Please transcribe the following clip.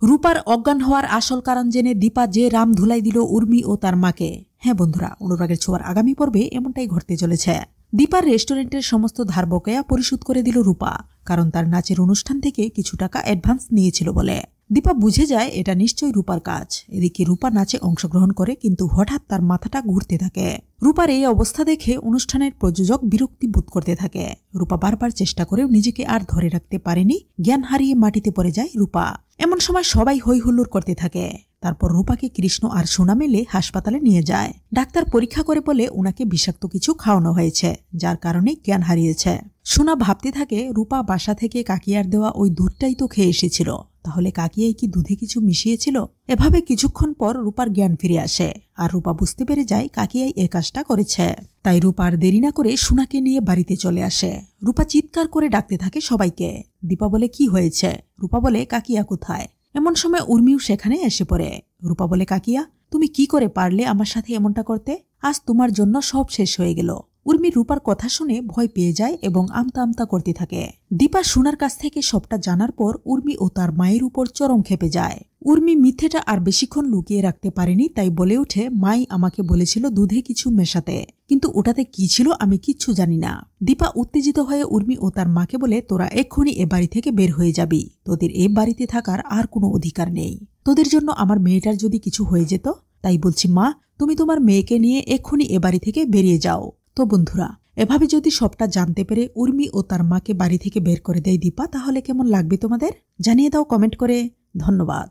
রূপার অজ্ঞান হওয়ার আসল কারণ জেনে দীপা যে রাম ধুলাই দিল উর্মি ও তার মাকে। হ্যাঁ বন্ধুরা, অনুরাগের ছোঁয়ার আগামী পর্বে এমনটাই ঘটতে চলেছে। দীপার রেস্টুরেন্টের সমস্ত ধার বকেয়া পরিশোধ করে দিল রূপা, কারণ তার নাচের অনুষ্ঠান থেকে কিছু টাকা অ্যাডভান্স নিয়েছিল বলে। দীপা বুঝে যায় এটা নিশ্চয়ই রূপার কাজ। এদিকে রূপা নাচে অংশগ্রহণ করে, কিন্তু হঠাৎ তার মাথাটা ঘুরতে থাকে। রূপার এই অবস্থা দেখে অনুষ্ঠানের প্রযোজক বিরক্তি বোধ করতে থাকে। রূপা বারবার চেষ্টা করেও নিজেকে আর ধরে রাখতে পারেনি, জ্ঞান হারিয়ে মাটিতে পড়ে যায় রূপা। এমন সময় সবাই হই হুল্লোড় করতে থাকে। তারপর রূপাকে কৃষ্ণ আর সোনা মিলে হাসপাতালে নিয়ে যায়। ডাক্তার পরীক্ষা করে বলে ওনাকে বিষাক্ত কিছু খাওয়ানো হয়েছে, যার কারণে জ্ঞান হারিয়েছে। সোনা ভাবতে থাকে রূপা বাসা থেকে কাকিয়ার দেওয়া ওই দুধটাই তো খেয়ে এসেছিল, তাহলে কাকিয়াই কি দুধে কিছু মিশিয়েছিল? এভাবে কিছুক্ষণ পর রূপার জ্ঞান ফিরে আসে, আর রূপা বুঝতে পেরে যায় কাকিয়াই এ কাজটা করেছে। তাই রূপা আর দেরি না করে সোনাকে নিয়ে বাড়িতে চলে আসে। রূপা চিৎকার করে ডাকতে থাকে সবাইকে। দীপা বলে কি হয়েছে? রূপা বলে কাকিয়া কোথায়? এমন সময় উর্মিও সেখানে এসে পড়ে। রূপা বলে কাকিয়া, তুমি কি করে পারলে আমার সাথে এমনটা করতে? আজ তোমার জন্য সব শেষ হয়ে গেল। উর্মি রূপার কথা শুনে ভয় পেয়ে যায় এবং আমতা আমতা করতে থাকে। দীপা সোনার কাছ থেকে সবটা জানার পর উর্মি ও তার মায়ের উপর চরম খেপে যায়। উর্মি মিথ্যেটা আর বেশিক্ষণ লুকিয়ে রাখতে পারেনি, তাই বলে ওঠে মাই আমাকে বলেছিল দুধে কিছু মেশাতে, কিন্তু ওটাতে কি ছিল আমি কিচ্ছু জানি না। দীপা উত্তেজিত হয়ে উর্মি ও তার মাকে বলে, তোরা এক্ষুনি এ বাড়ি থেকে বের হয়ে যাবি। তোদের এ বাড়িতে থাকার আর কোনো অধিকার নেই। তোদের জন্য আমার মেয়েটার যদি কিছু হয়ে যেত, তাই বলছি মা, তুমি তোমার মেয়েকে নিয়ে এক্ষুনি এ বাড়ি থেকে বেরিয়ে যাও। তো বন্ধুরা, এভাবে যদি সবটা জানতে পেরে উর্মি ও তার মাকে বাড়ি থেকে বের করে দেয় দীপা, তাহলে কেমন লাগবে তোমাদের? জানিয়ে দাও কমেন্ট করে। ধন্যবাদ।